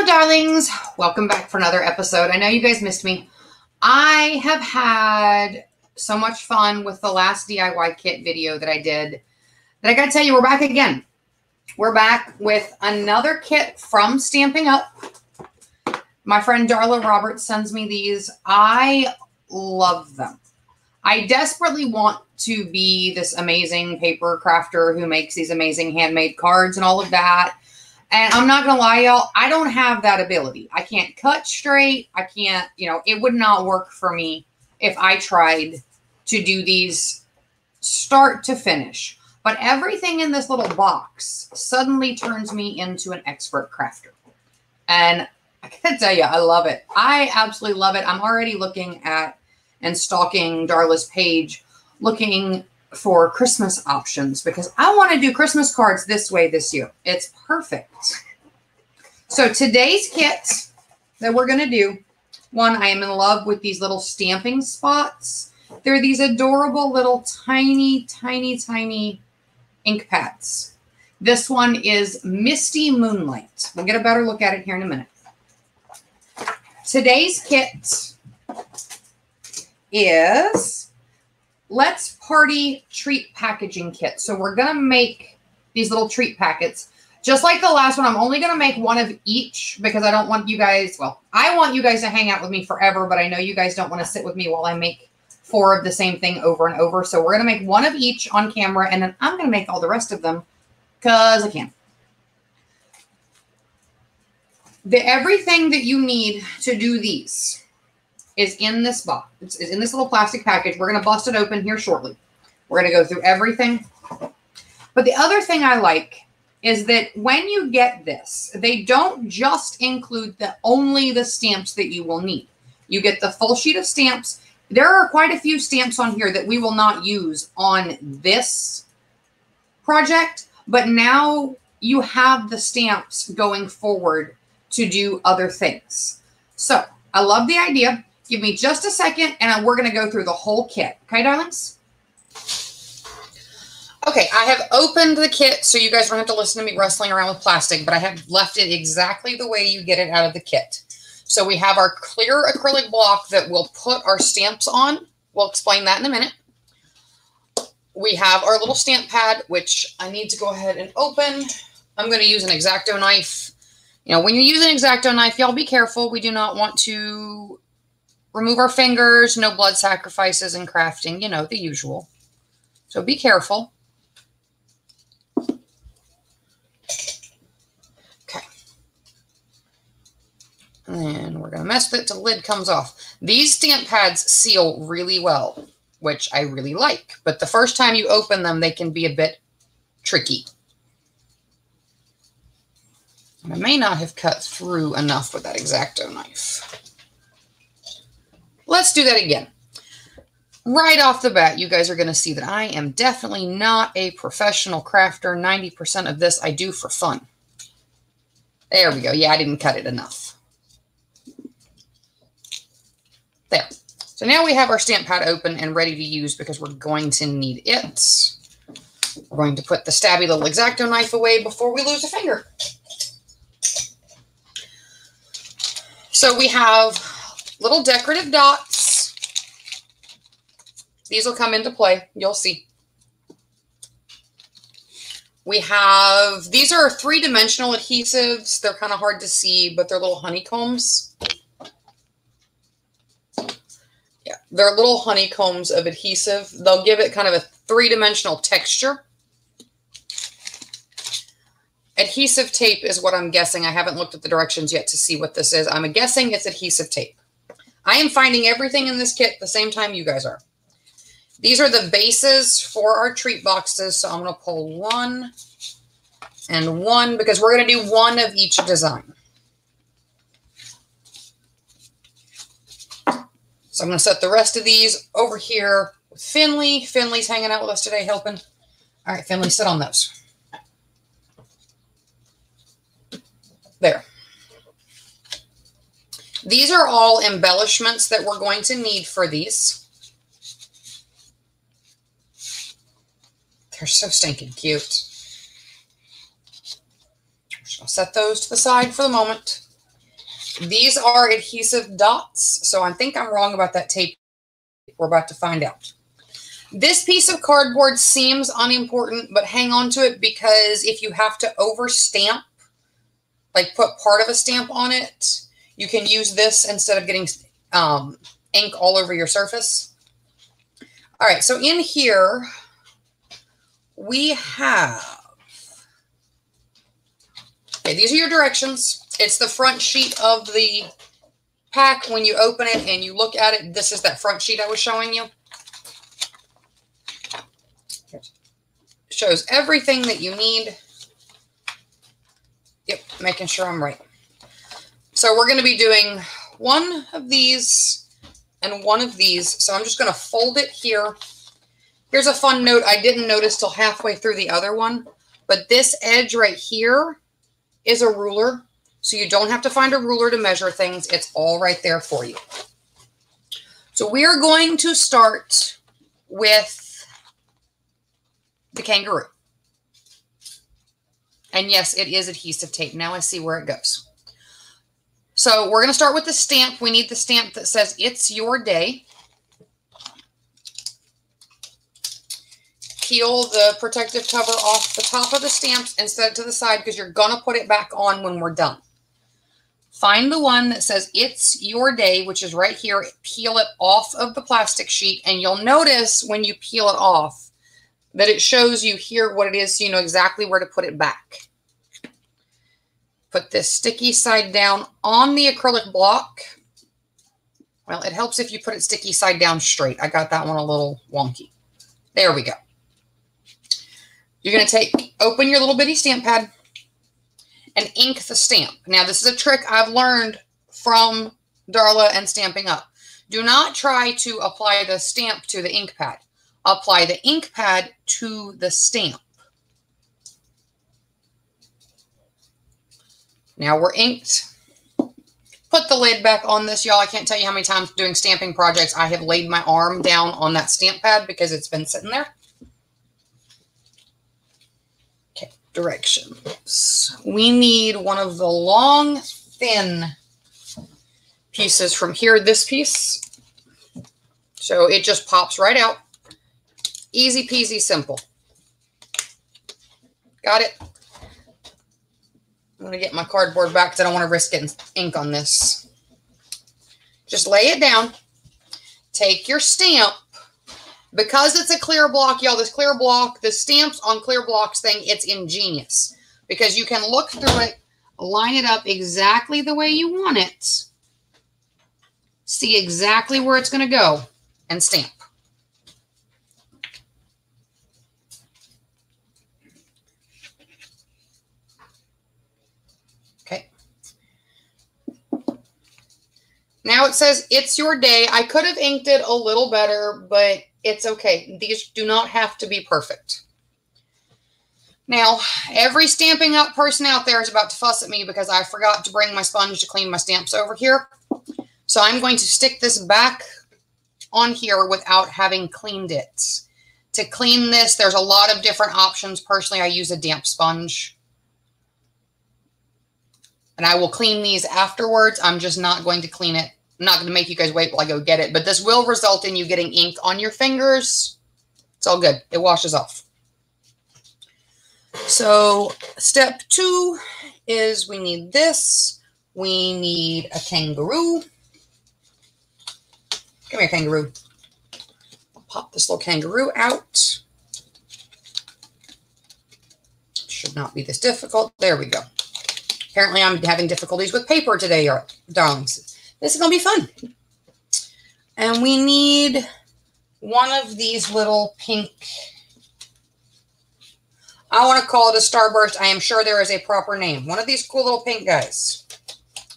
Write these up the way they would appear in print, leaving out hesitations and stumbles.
darlings. Welcome back for another episode. I know you guys missed me. I have had so much fun with the last DIY kit video that I did that I got to tell you, we're back again. We're back with another kit from Stampin' Up. My friend Darla Roberts sends me these. I love them. I desperately want to be this amazing paper crafter who makes these amazing handmade cards and all of that. And I'm not going to lie, y'all, I don't have that ability. I can't cut straight. I can't, it would not work for me if I tried to do these start to finish. But everything in this little box suddenly turns me into an expert crafter. And I gotta tell you, I love it. I absolutely love it. I'm already looking at and stalking Darla's page, looking for Christmas options because I want to do Christmas cards this way this year. It's perfect. So today's kit that we're going to do, one, I am in love with these little stamping spots. They're these adorable little tiny, tiny, tiny ink pads. This one is Misty Moonlight. We'll get a better look at it here in a minute. Today's kit is Let's Party treat packaging kit. So we're going to make these little treat packets. Just like the last one, I'm only going to make one of each because I don't want you guys, well, I want you guys to hang out with me forever, but I know you guys don't want to sit with me while I make 4 of the same thing over and over. So we're going to make one of each on camera, and then I'm going to make all the rest of them because I can. Everything that you need to do these is in this box. It's in this little plastic package. We're going to bust it open here shortly. We're going to go through everything. But the other thing I like is that when you get this, they don't just include only the stamps that you will need. You get the full sheet of stamps. There are quite a few stamps on here that we will not use on this project, but now you have the stamps going forward to do other things. So I love the idea. Give me just a second, and we're going to go through the whole kit. Okay, darlings? Okay, I have opened the kit, so you guys don't have to listen to me wrestling around with plastic, but I have left it exactly the way you get it out of the kit. So we have our clear acrylic block that we'll put our stamps on. We'll explain that in a minute. We have our little stamp pad, which I need to go ahead and open. I'm going to use an X-Acto knife. When you use an X-Acto knife, y'all be careful. We do not want to remove our fingers, no blood sacrifices in crafting, the usual. So be careful. Okay. And we're going to mess with it till the lid comes off. These stamp pads seal really well, which I really like. But the first time you open them, they can be a bit tricky. And I may not have cut through enough with that X-Acto knife. Let's do that again. Right off the bat, you guys are going to see that I am definitely not a professional crafter. 90% of this I do for fun. There we go. Yeah, I didn't cut it enough. There. So now we have our stamp pad open and ready to use because we're going to need it. We're going to put the stabby little X-Acto knife away before we lose a finger. So we have little decorative dots. These will come into play. You'll see. We have, these are 3-dimensional adhesives. They're kind of hard to see, but they're little honeycombs. Yeah, they're little honeycombs of adhesive. They'll give it kind of a 3-dimensional texture. Adhesive tape is what I'm guessing. I haven't looked at the directions yet to see what this is. I'm guessing it's adhesive tape. I am finding everything in this kit at the same time you guys are. These are the bases for our treat boxes. So I'm going to pull 1 and 1 because we're going to do one of each design. So I'm going to set the rest of these over here with Finley. Finley's hanging out with us today helping. All right, Finley, sit on those. There. These are all embellishments that we're going to need for these. They're so stinking cute. I'll set those to the side for the moment. These are adhesive dots, so I think I'm wrong about that tape. We're about to find out. This piece of cardboard seems unimportant, but hang on to it because if you have to over stamp, like put part of a stamp on it, you can use this instead of getting ink all over your surface. All right, so in here we have, okay, these are your directions. It's the front sheet of the pack. When you open it and you look at it, this is that front sheet I was showing you. It shows everything that you need. Yep, making sure I'm right. So we're going to be doing one of these and one of these. So I'm just going to fold it here. Here's a fun note I didn't notice till halfway through the other one, but this edge right here is a ruler. So you don't have to find a ruler to measure things. It's all right there for you. So we are going to start with the kangaroo. And yes, it is adhesive tape. Now I see where it goes. So we're going to start with the stamp. We need the stamp that says it's your day. Peel the protective cover off the top of the stamps and set it to the side because you're going to put it back on when we're done. Find the one that says it's your day, which is right here. Peel it off of the plastic sheet, and you'll notice when you peel it off that it shows you here what it is so you know exactly where to put it back. Put this sticky side down on the acrylic block. Well, it helps if you put it sticky side down straight. I got that one a little wonky. There we go. You're going to open your little bitty stamp pad and ink the stamp. Now, this is a trick I've learned from Darla and Stamping Up. Do not try to apply the stamp to the ink pad. Apply the ink pad to the stamp. Now we're inked. Put the lid back on this, y'all. I can't tell you how many times doing stamping projects I have laid my arm down on that stamp pad because it's been sitting there. Okay, directions. We need one of the long, thin pieces from here, this piece. So it just pops right out. Easy peasy simple. Got it? I'm going to get my cardboard back because I don't want to risk getting ink on this. Just lay it down. Take your stamp. Because it's a clear block, y'all, this clear block, the stamps on clear blocks thing, it's ingenious. Because you can look through it, line it up exactly the way you want it, see exactly where it's going to go, and stamp. Okay. Now it says it's your day. I could have inked it a little better, but it's okay. These do not have to be perfect. Now, every Stamping Up person out there is about to fuss at me because I forgot to bring my sponge to clean my stamps over here. So I'm going to stick this back on here without having cleaned it. To clean this, there's a lot of different options. Personally, I use a damp sponge. And I will clean these afterwards. I'm just not going to clean it. I'm not going to make you guys wait while I go get it. But this will result in you getting ink on your fingers. It's all good. It washes off. So step 2 is we need this. We need a kangaroo. Come here, kangaroo. I'll pop this little kangaroo out. Should not be this difficult. There we go. Apparently I'm having difficulties with paper today, darlings. This is going to be fun. And we need one of these little pink, I want to call it a starburst. I am sure there is a proper name. One of these cool little pink guys.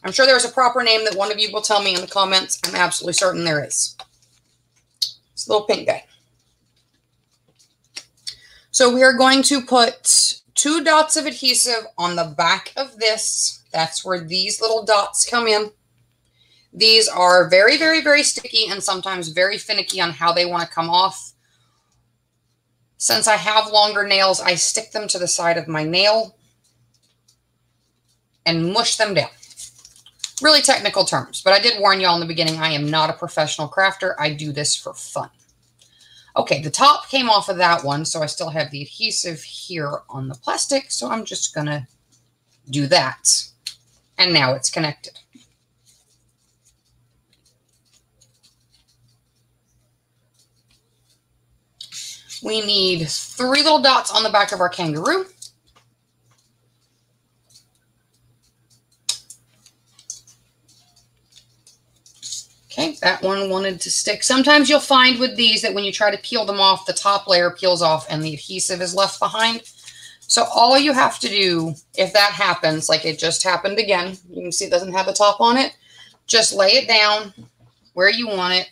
I'm sure there is a proper name that one of you will tell me in the comments. I'm absolutely certain there is. It's a little pink guy. So we are going to put 2 dots of adhesive on the back of this. That's where these little dots come in. These are very, very, very sticky and sometimes very finicky on how they want to come off. Since I have longer nails, I stick them to the side of my nail and mush them down. really technical terms, but I did warn y'all in the beginning, I am not a professional crafter. I do this for fun. Okay, the top came off of that one, so I still have the adhesive here on the plastic, so I'm just going to do that. And now it's connected. We need 3 little dots on the back of our kangaroo. Okay, that one wanted to stick. Sometimes you'll find with these that when you try to peel them off, the top layer peels off and the adhesive is left behind. So all you have to do, if that happens, like it just happened again, you can see it doesn't have the top on it, just lay it down where you want it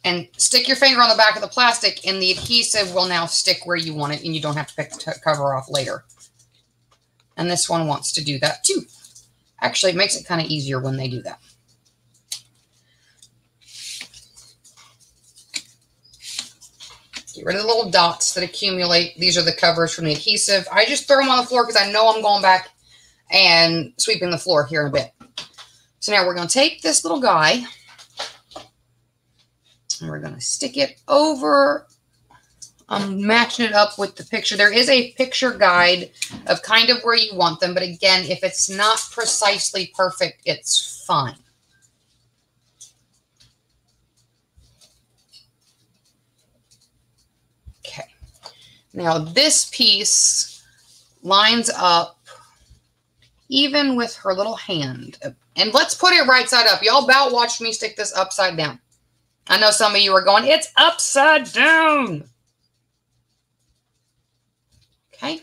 and stick your finger on the back of the plastic and the adhesive will now stick where you want it and you don't have to pick the cover off later. And this one wants to do that too. Actually, it makes it kind of easier when they do that. Get rid of the little dots that accumulate. These are the covers from the adhesive. I just throw them on the floor because I know I'm going back and sweeping the floor here in a bit. So now we're going to take this little guy and we're going to stick it over. I'm matching it up with the picture. There is a picture guide of kind of where you want them. But again, if it's not precisely perfect, it's fine. Okay. Now this piece lines up even with her little hand. And let's put it right side up. Y'all about watched me stick this upside down. I know some of you are going, it's upside down. Okay,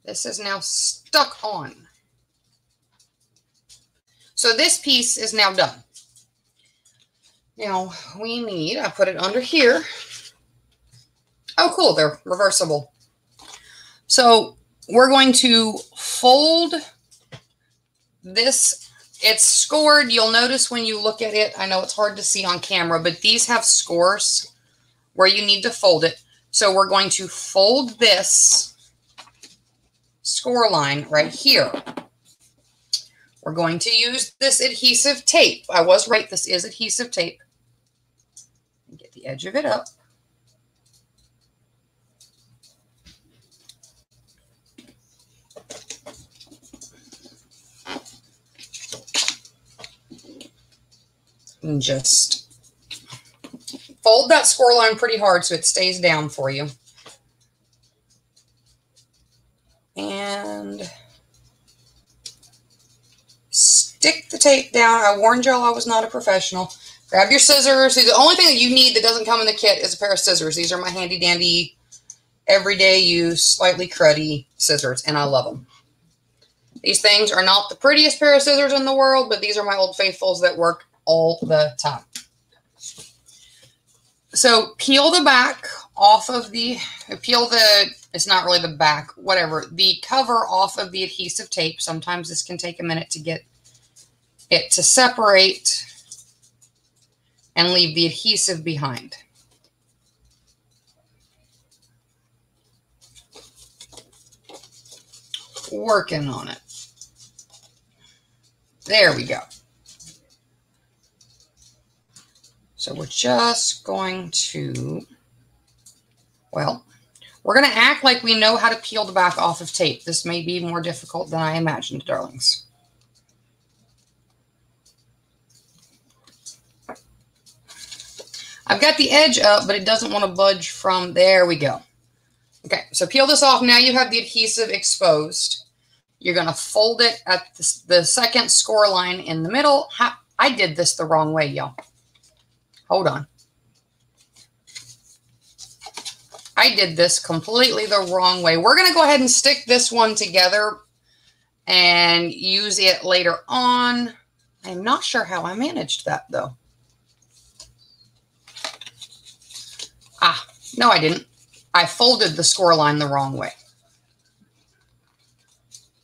this is now stuck on. So this piece is now done. Now we need, I put it under here. Oh, cool, they're reversible. So we're going to fold this. It's scored. You'll notice when you look at it, I know it's hard to see on camera, but these have scores where you need to fold it. So we're going to fold this score line right here. We're going to use this adhesive tape. I was right, this is adhesive tape. Get the edge of it up. And just fold that score line pretty hard so it stays down for you. And stick the tape down. I warned y'all I was not a professional. Grab your scissors. The only thing that you need that doesn't come in the kit is a pair of scissors. These are my handy dandy, everyday use, slightly cruddy scissors, and I love them. These things are not the prettiest pair of scissors in the world, but these are my Old Faithfuls that work all the time. So peel the back off of the, it's not really the back, whatever, the cover off of the adhesive tape. Sometimes this can take a minute to get it to separate and leave the adhesive behind. Working on it. There we go. So we're just going to, well, we're going to act like we know how to peel the back off of tape. This may be more difficult than I imagined, darlings. I've got the edge up, but it doesn't want to budge from, there we go. Okay, so peel this off. Now you have the adhesive exposed. You're going to fold it at the second score line in the middle. I did this the wrong way, y'all. Hold on. I did this completely the wrong way. We're going to go ahead and stick this one together and use it later on. I'm not sure how I managed that, though. Ah, no, I didn't. I folded the score line the wrong way.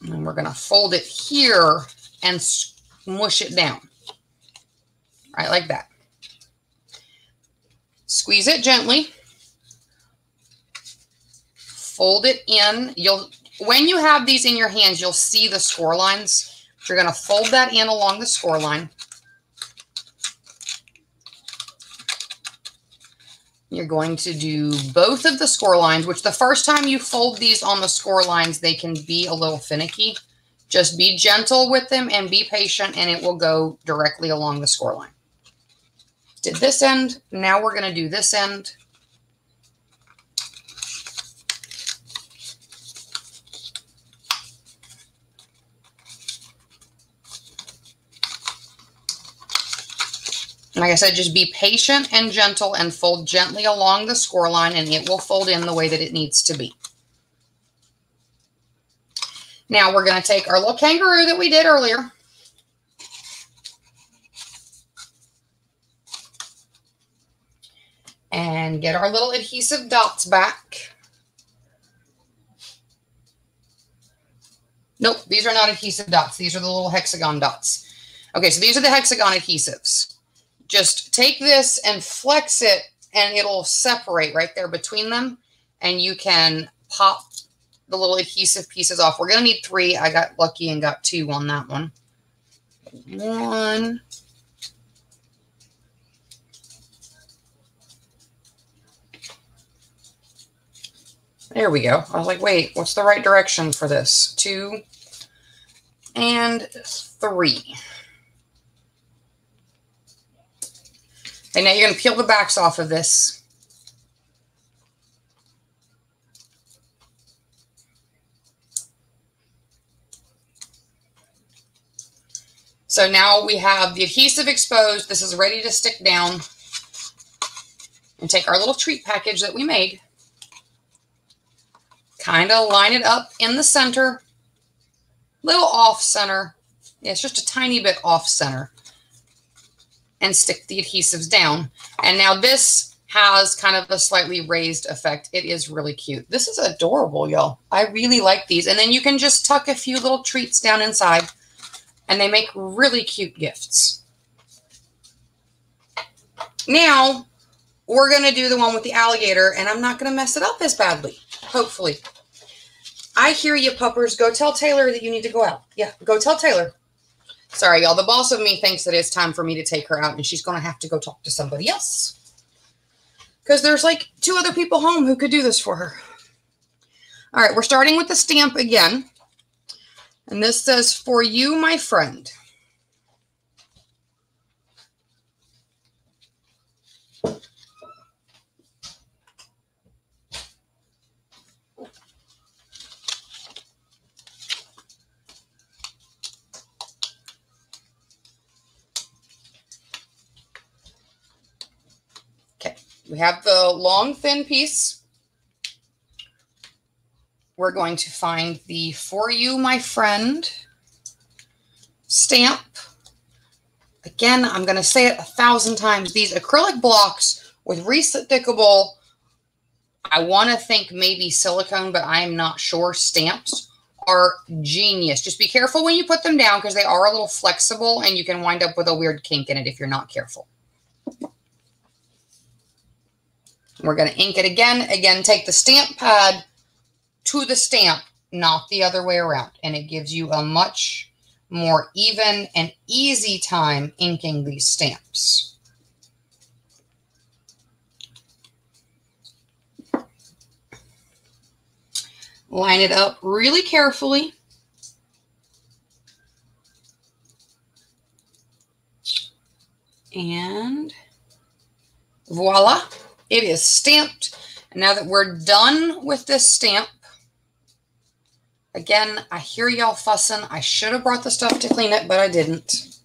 And we're going to fold it here and smush it down. Right, like that. Squeeze it gently. Fold it in. when you have these in your hands, you'll see the score lines. You're going to fold that in along the score line. You're going to do both of the score lines, which the first time you fold these on the score lines, they can be a little finicky. Just be gentle with them and be patient, and it will go directly along the score line. Did this end. Now we're going to do this end. Like I said, just be patient and gentle and fold gently along the score line, and it will fold in the way that it needs to be. Now we're going to take our little kangaroo that we did earlier. And get our little adhesive dots back. Nope, these are not adhesive dots. These are the little hexagon dots. Okay, so these are the hexagon adhesives. Just take this and flex it, and it'll separate right there between them, and you can pop the little adhesive pieces off. We're going to need 3. I got lucky and got 2 on that one. 1. There we go. I was like, wait, what's the right direction for this? 2 and 3. And now you're going to peel the backs off of this. So now we have the adhesive exposed. This is ready to stick down. And take our little treat package that we made. Kind of line it up in the center. Little off center. Yeah, it's just a tiny bit off center. And stick the adhesives down. And now this has kind of a slightly raised effect. It is really cute. This is adorable, y'all. I really like these. And then you can just tuck a few little treats down inside, and they make really cute gifts. Now, we're going to do the one with the alligator, and I'm not going to mess it up as badly, hopefully. I hear you, puppers. Go tell Taylor that you need to go out. Yeah, go tell Taylor. Sorry, y'all. The boss of me thinks that it's time for me to take her out, and she's going to have to go talk to somebody else. Because there's like 2 other people home who could do this for her. All right, we're starting with the stamp again. And this says, "For you, my friend." We have the long, thin piece. We're going to find the "For You, My Friend" stamp. Again, I'm going to say it 1,000 times. These acrylic blocks with recyclable, I want to think maybe silicone, but I'm not sure, stamps are genius. Just be careful when you put them down because they are a little flexible and you can wind up with a weird kink in it if you're not careful. We're going to ink it again. Again, take the stamp pad to the stamp, not the other way around. And it gives you a much more even and easy time inking these stamps. Line it up really carefully. And voila. It is stamped. And now that we're done with this stamp, again, I hear y'all fussing. I should have brought the stuff to clean it, but I didn't.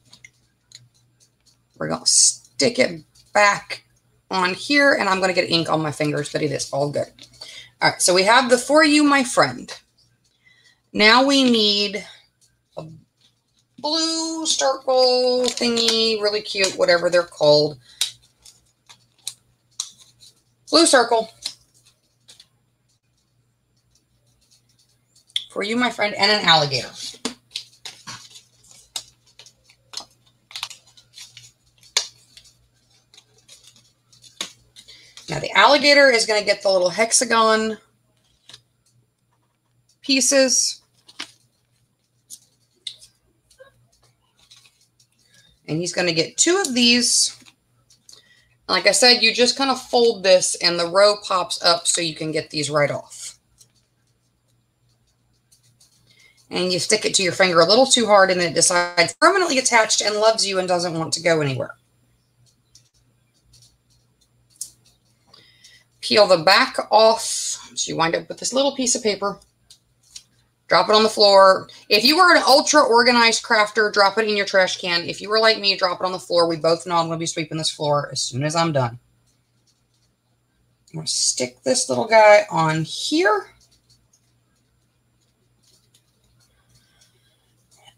We're going to stick it back on here, and I'm going to get ink on my fingers, but it is all good. All right, so we have the "For You, My Friend." Now we need a blue circle thingy, really cute, whatever they're called. Blue circle. "For You, My Friend," and an alligator. Now the alligator is going to get the little hexagon pieces. And he's going to get 2 of these. Like I said, you just kind of fold this and the row pops up so you can get these right off. And you stick it to your finger a little too hard and it decides permanently attached and loves you and doesn't want to go anywhere. Peel the back off. So you wind up with this little piece of paper. Drop it on the floor. If you were an ultra organized crafter, drop it in your trash can. If you were like me, drop it on the floor. We both know I'm going to be sweeping this floor as soon as I'm done. I'm going to stick this little guy on here.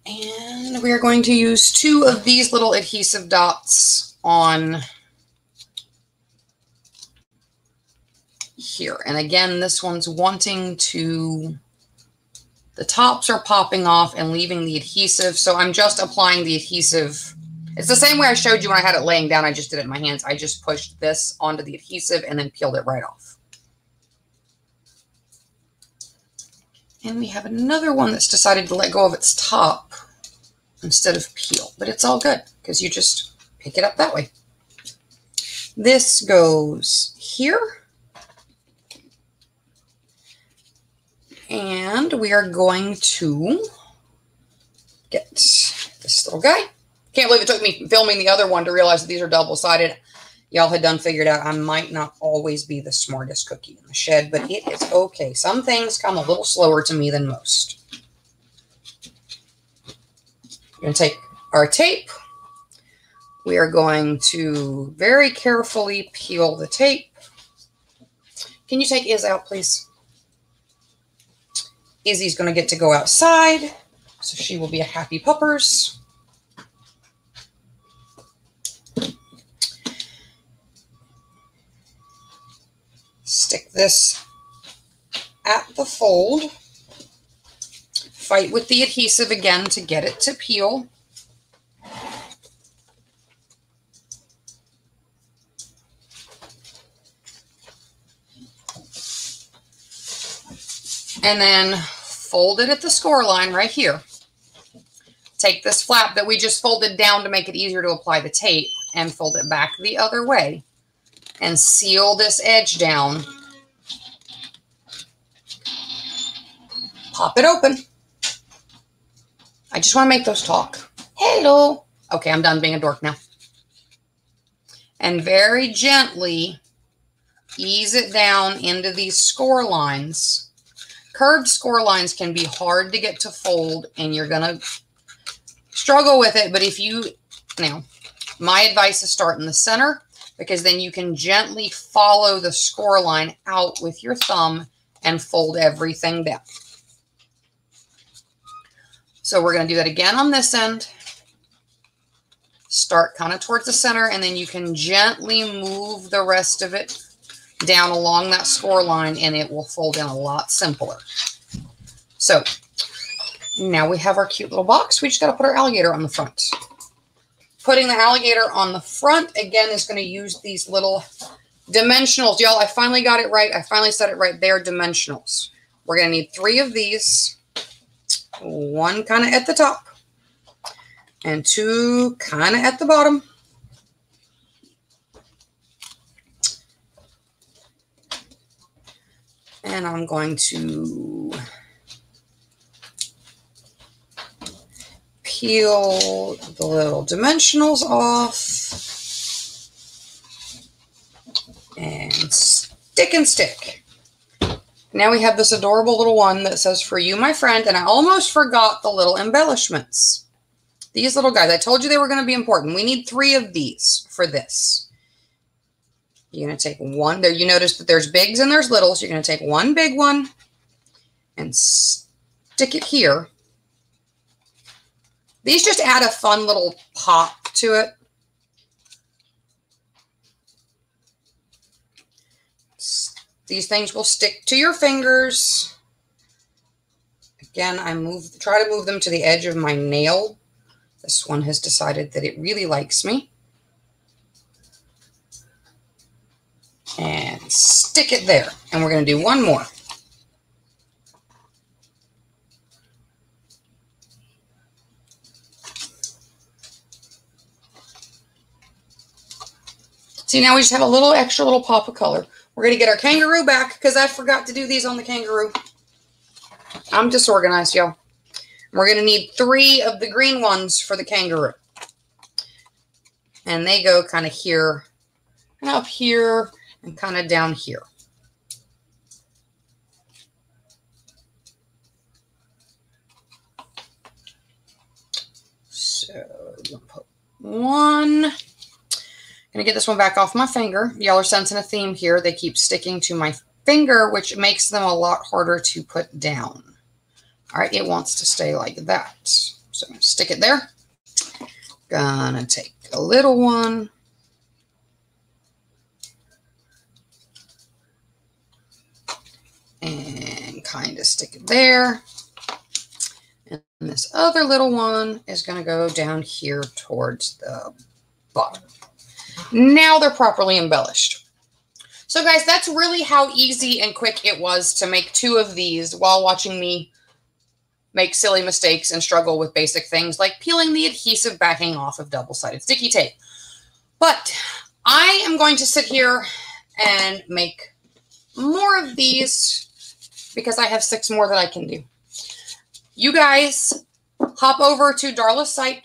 And we are going to use 2 of these little adhesive dots on here. And again, this one's wanting to, the tops are popping off and leaving the adhesive. So I'm just applying the adhesive. It's the same way I showed you when I had it laying down. I just did it in my hands. I just pushed this onto the adhesive and then peeled it right off. And we have another one that's decided to let go of its top instead of peel. But it's all good because you just pick it up that way. This goes here. And we are going to get this little guy. Can't believe it took me filming the other one to realize that these are double-sided. Y'all had done figured out I might not always be the smartest cookie in the shed, but it is okay. Some things come a little slower to me than most. We're going to take our tape. We are going to very carefully peel the tape. Can you take Iz out, please? Izzy's going to get to go outside, so she will be a happy puppers. Stick this at the fold. Fight with the adhesive again to get it to peel. And then fold it at the score line right here. Take this flap that we just folded down to make it easier to apply the tape and fold it back the other way. And seal this edge down. Pop it open. I just want to make those talk. Hello. Okay, I'm done being a dork now. And very gently ease it down into these score lines. Curved score lines can be hard to get to fold, and you're going to struggle with it. But if you, now, my advice is start in the center, because then you can gently follow the score line out with your thumb and fold everything down. So we're going to do that again on this end. Start kind of towards the center, and then you can gently move the rest of it down along that score line, and it will fold in a lot simpler. So now we have our cute little box. We just got to put our alligator on the front. Putting the alligator on the front, again, is going to use these little dimensionals. Y'all, I finally got it right. I finally said it right. They're dimensionals. We're going to need 3 of these. 1 kind of at the top. And 2 kind of at the bottom. And I'm going to peel the little dimensionals off and stick and stick. Now we have this adorable little one that says, "For you, my friend," and I almost forgot the little embellishments. These little guys, I told you they were going to be important. We need 3 of these for this. You're going to take one there. You notice that there's bigs and there's littles. You're going to take one big one and stick it here. These just add a fun little pop to it. These things will stick to your fingers. Again, I try to move them to the edge of my nail. This one has decided that it really likes me. And stick it there. And we're going to do one more. See, now we just have a little extra little pop of color. We're going to get our kangaroo back because I forgot to do these on the kangaroo. I'm disorganized, y'all. We're going to need 3 of the green ones for the kangaroo. And they go kind of here, and up here, and kind of down here. So, I'm going to put 1. I'm going to get this one back off my finger. Y'all are sensing a theme here. They keep sticking to my finger, which makes them a lot harder to put down. All right, it wants to stay like that. So I'm going to stick it there. Gonna take a little one. And kind of stick it there. And this other little one is going to go down here towards the bottom. Now they're properly embellished. So guys, that's really how easy and quick it was to make 2 of these while watching me make silly mistakes and struggle with basic things like peeling the adhesive backing off of double-sided sticky tape. But I am going to sit here and make more of these because I have 6 more that I can do. You guys hop over to Darla's site,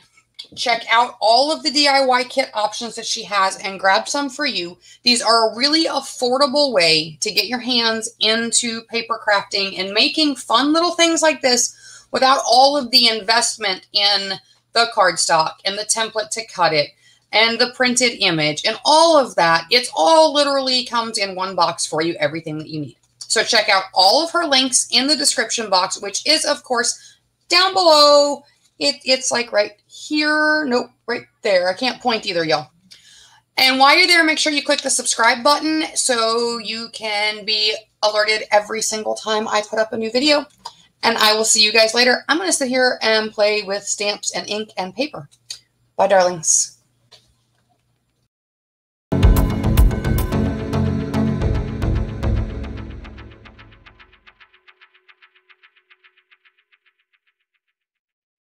check out all of the DIY kit options that she has, and grab some for you. These are a really affordable way to get your hands into paper crafting and making fun little things like this without all of the investment in the cardstock and the template to cut it and the printed image and all of that. It's all literally comes in one box for you, everything that you need. So check out all of her links in the description box, which is, of course, down below. It's like right here. Nope, right there. I can't point either, y'all. And while you're there, make sure you click the subscribe button so you can be alerted every single time I put up a new video. And I will see you guys later. I'm going to sit here and play with stamps and ink and paper. Bye, darlings.